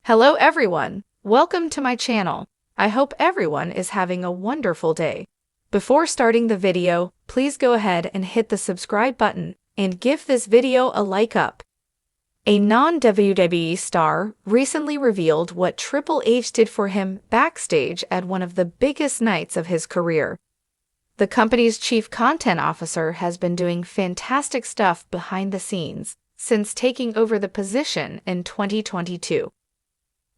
Hello everyone, welcome to my channel. I hope everyone is having a wonderful day. Before starting the video, please go ahead and hit the subscribe button and give this video a like up. A non-WWE star recently revealed what Triple H did for him backstage at one of the biggest nights of his career. The company's chief content officer has been doing fantastic stuff behind the scenes since taking over the position in 2022.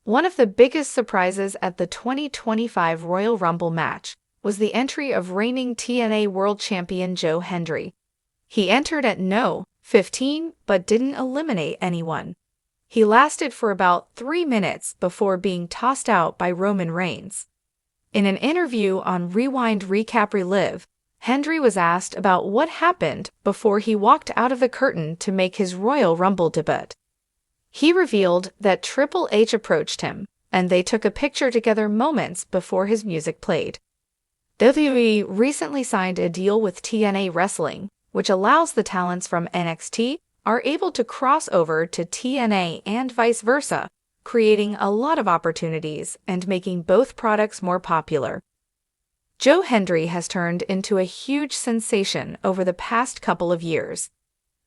One of the biggest surprises at the 2025 Royal Rumble match was the entry of reigning TNA World Champion Joe Hendry. He entered at No. 15 but didn't eliminate anyone. He lasted for about 3 minutes before being tossed out by Roman Reigns. In an interview on Rewind Recap Relive, Hendry was asked about what happened before he walked out of the curtain to make his Royal Rumble debut. He revealed that Triple H approached him, and they took a picture together moments before his music played. WWE recently signed a deal with TNA Wrestling, which allows the talents from NXT are able to cross over to TNA and vice versa, creating a lot of opportunities and making both products more popular. Joe Hendry has turned into a huge sensation over the past couple of years.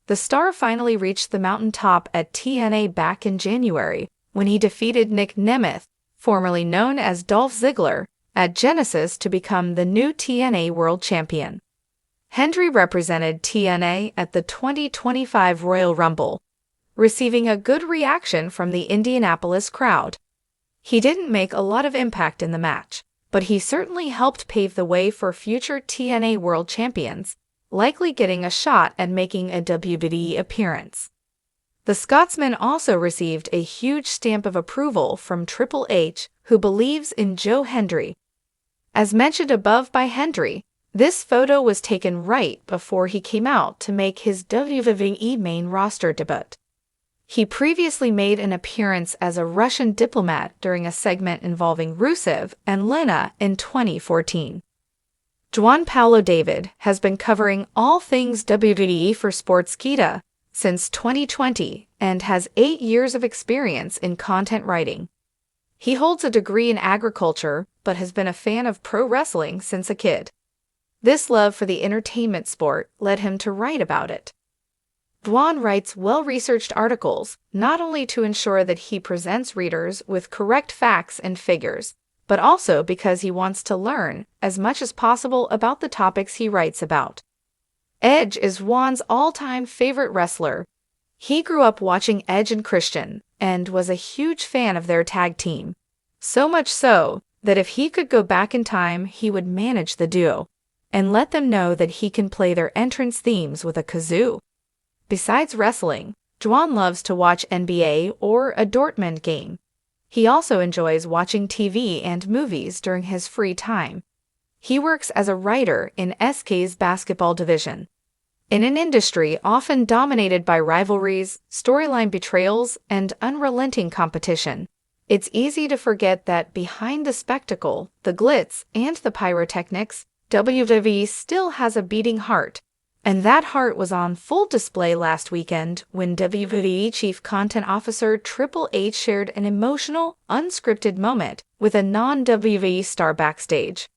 The star finally reached the mountaintop at TNA back in January when he defeated Nick Nemeth, formerly known as Dolph Ziggler, at Genesis to become the new TNA World Champion. Hendry represented TNA at the 2025 Royal Rumble, receiving a good reaction from the Indianapolis crowd. He didn't make a lot of impact in the match, but he certainly helped pave the way for future TNA World Champions, likely getting a shot at making a WWE appearance. The Scotsman also received a huge stamp of approval from Triple H, who believes in Joe Hendry. As mentioned above by Hendry, this photo was taken right before he came out to make his WWE main roster debut. He previously made an appearance as a Russian diplomat during a segment involving Rusev and Lena in 2014. Juan Paulo David has been covering all things WWE for Sportskeeda since 2020 and has 8 years of experience in content writing. He holds a degree in agriculture but has been a fan of pro wrestling since a kid. This love for the entertainment sport led him to write about it. Juan writes well-researched articles not only to ensure that he presents readers with correct facts and figures, but also because he wants to learn as much as possible about the topics he writes about. Edge is Juan's all-time favorite wrestler. He grew up watching Edge and Christian and was a huge fan of their tag team. So much so that if he could go back in time, he would manage the duo and let them know that he can play their entrance themes with a kazoo. Besides wrestling, Juan loves to watch NBA or a Dortmund game. He also enjoys watching TV and movies during his free time. He works as a writer in SK's basketball division. In an industry often dominated by rivalries, storyline betrayals, and unrelenting competition, it's easy to forget that behind the spectacle, the glitz, and the pyrotechnics, WWE still has a beating heart. And that heart was on full display last weekend when WWE Chief Content Officer Triple H shared an emotional, unscripted moment with a non-WWE star backstage.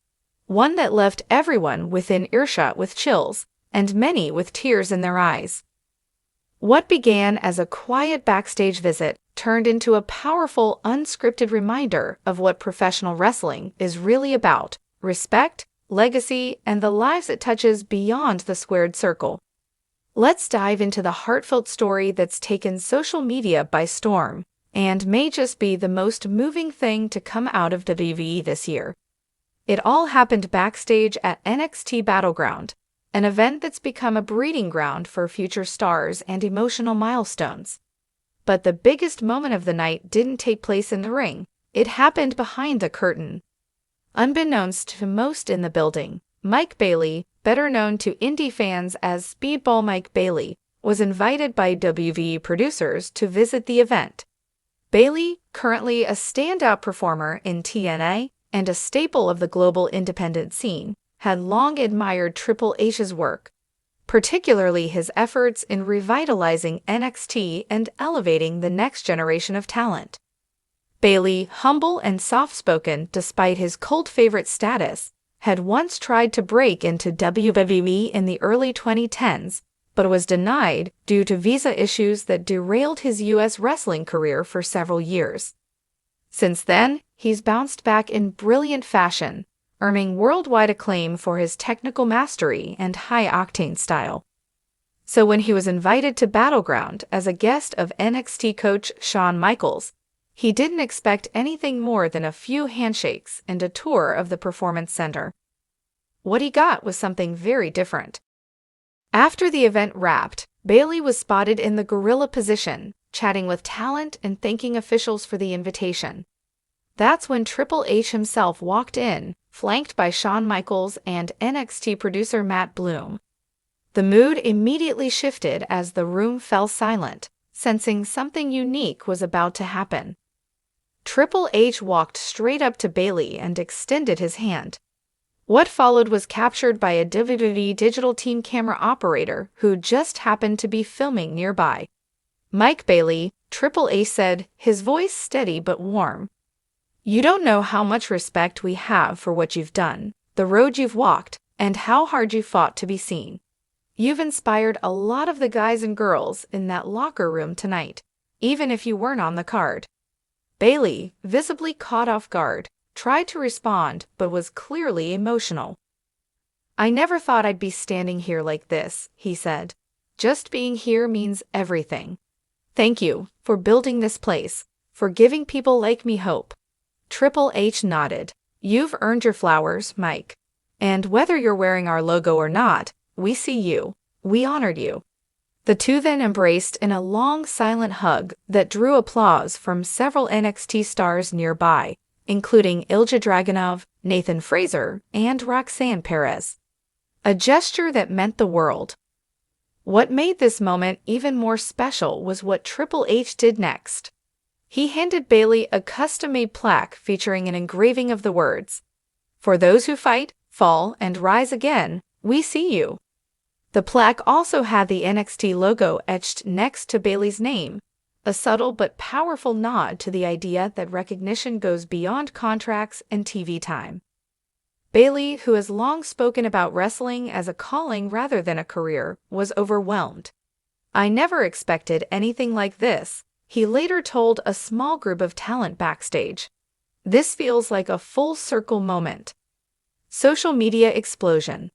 One that left everyone within earshot with chills, and many with tears in their eyes. What began as a quiet backstage visit turned into a powerful, unscripted reminder of what professional wrestling is really about: respect, legacy, and the lives it touches beyond the squared circle. Let's dive into the heartfelt story that's taken social media by storm and may just be the most moving thing to come out of WWE this year. It all happened backstage at NXT Battleground, an event that's become a breeding ground for future stars and emotional milestones. But the biggest moment of the night didn't take place in the ring. It happened behind the curtain. Unbeknownst to most in the building, Mike Bailey, better known to indie fans as Speedball Mike Bailey, was invited by WWE producers to visit the event. Bailey, currently a standout performer in TNA and a staple of the global independent scene, had long admired Triple H's work, particularly his efforts in revitalizing NXT and elevating the next generation of talent. Bayley, humble and soft-spoken despite his cult favorite status, had once tried to break into WWE in the early 2010s, but was denied due to visa issues that derailed his U.S. wrestling career for several years. Since then, he's bounced back in brilliant fashion, earning worldwide acclaim for his technical mastery and high-octane style. So when he was invited to Battleground as a guest of NXT coach Shawn Michaels, he didn't expect anything more than a few handshakes and a tour of the Performance Center. What he got was something very different. After the event wrapped, Bayley was spotted in the gorilla position, chatting with talent and thanking officials for the invitation. That's when Triple H himself walked in, flanked by Shawn Michaels and NXT producer Matt Bloom. The mood immediately shifted as the room fell silent, sensing something unique was about to happen. Triple H walked straight up to Bayley and extended his hand. What followed was captured by a WWE digital team camera operator who just happened to be filming nearby. "Mike Bayley," Triple H said, his voice steady but warm. "You don't know how much respect we have for what you've done, the road you've walked, and how hard you fought to be seen. You've inspired a lot of the guys and girls in that locker room tonight, even if you weren't on the card." Bayley, visibly caught off guard, tried to respond but was clearly emotional. "I never thought I'd be standing here like this," he said. "Just being here means everything. Thank you for building this place, for giving people like me hope." Triple H nodded. "You've earned your flowers, Mike. And whether you're wearing our logo or not, we see you. We honored you." The two then embraced in a long, silent hug that drew applause from several NXT stars nearby, including Ilja Dragunov, Nathan Frazer, and Roxanne Perez. A gesture that meant the world. What made this moment even more special was what Triple H did next. He handed Bayley a custom-made plaque featuring an engraving of the words, "For those who fight, fall, and rise again, we see you." The plaque also had the NXT logo etched next to Bayley's name, a subtle but powerful nod to the idea that recognition goes beyond contracts and TV time. Bayley, who has long spoken about wrestling as a calling rather than a career, was overwhelmed. "I never expected anything like this," he later told a small group of talent backstage. "This feels like a full-circle moment." Social media explosion.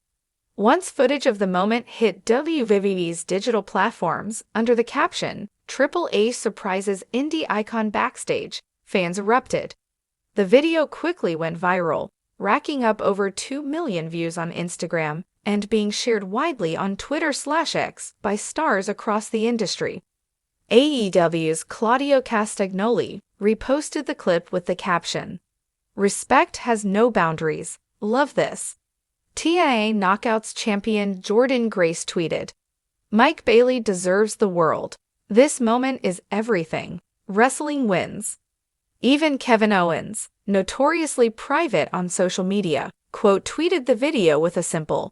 Once footage of the moment hit WWE's digital platforms under the caption, "Triple H surprises indie icon backstage," fans erupted. The video quickly went viral, racking up over 2 million views on Instagram and being shared widely on Twitter/X by stars across the industry. AEW's Claudio Castagnoli reposted the clip with the caption, "Respect has no boundaries. Love this." TNA Knockouts champion Jordynne Grace tweeted, "Mike Bayley deserves the world. This moment is everything. Wrestling wins." Even Kevin Owens, notoriously private on social media, quote-tweeted the video with a simple,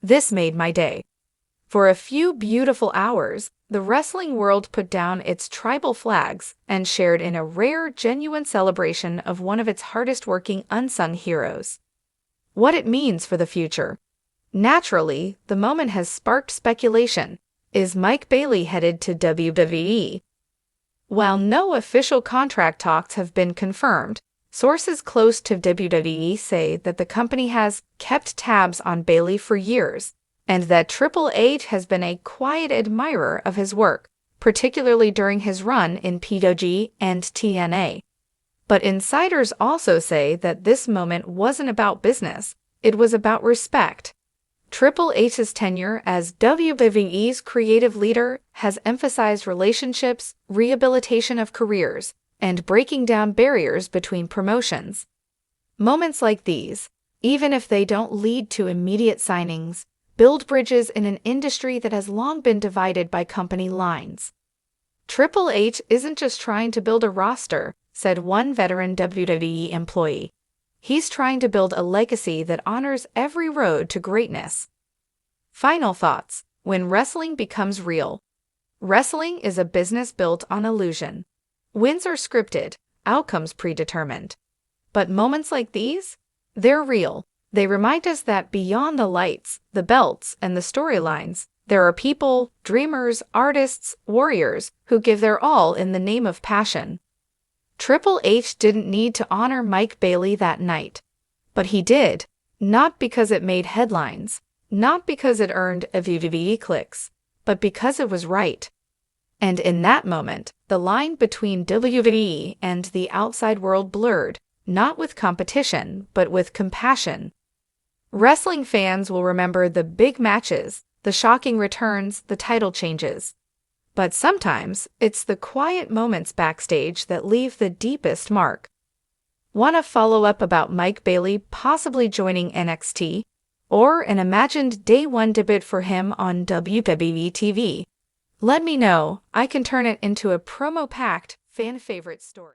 "This made my day." For a few beautiful hours, the wrestling world put down its tribal flags and shared in a rare, genuine celebration of one of its hardest-working unsung heroes. What it means for the future. Naturally, the moment has sparked speculation. Is Mike Bayley headed to WWE? While no official contract talks have been confirmed, sources close to WWE say that the company has kept tabs on Bayley for years, and that Triple H has been a quiet admirer of his work, particularly during his run in PWG and TNA. But insiders also say that this moment wasn't about business, it was about respect. Triple H's tenure as WWE's creative leader has emphasized relationships, rehabilitation of careers, and breaking down barriers between promotions. Moments like these, even if they don't lead to immediate signings, build bridges in an industry that has long been divided by company lines. Triple H isn't just trying to build a roster, said one veteran WWE employee. He's trying to build a legacy that honors every road to greatness. Final thoughts. When wrestling becomes real. Wrestling is a business built on illusion. Wins are scripted, outcomes predetermined. But moments like these? They're real. They remind us that beyond the lights, the belts, and the storylines, there are people, dreamers, artists, warriors, who give their all in the name of passion. Triple H didn't need to honor Mike Bailey that night. But he did, not because it made headlines, not because it earned a WWE clicks, but because it was right. And in that moment, the line between WWE and the outside world blurred, not with competition, but with compassion. Wrestling fans will remember the big matches, the shocking returns, the title changes. But sometimes, it's the quiet moments backstage that leave the deepest mark. Want to follow up about Mike Bailey possibly joining NXT? Or an imagined day one debut for him on WWE TV? Let me know. I can turn it into a promo-packed, fan-favorite story.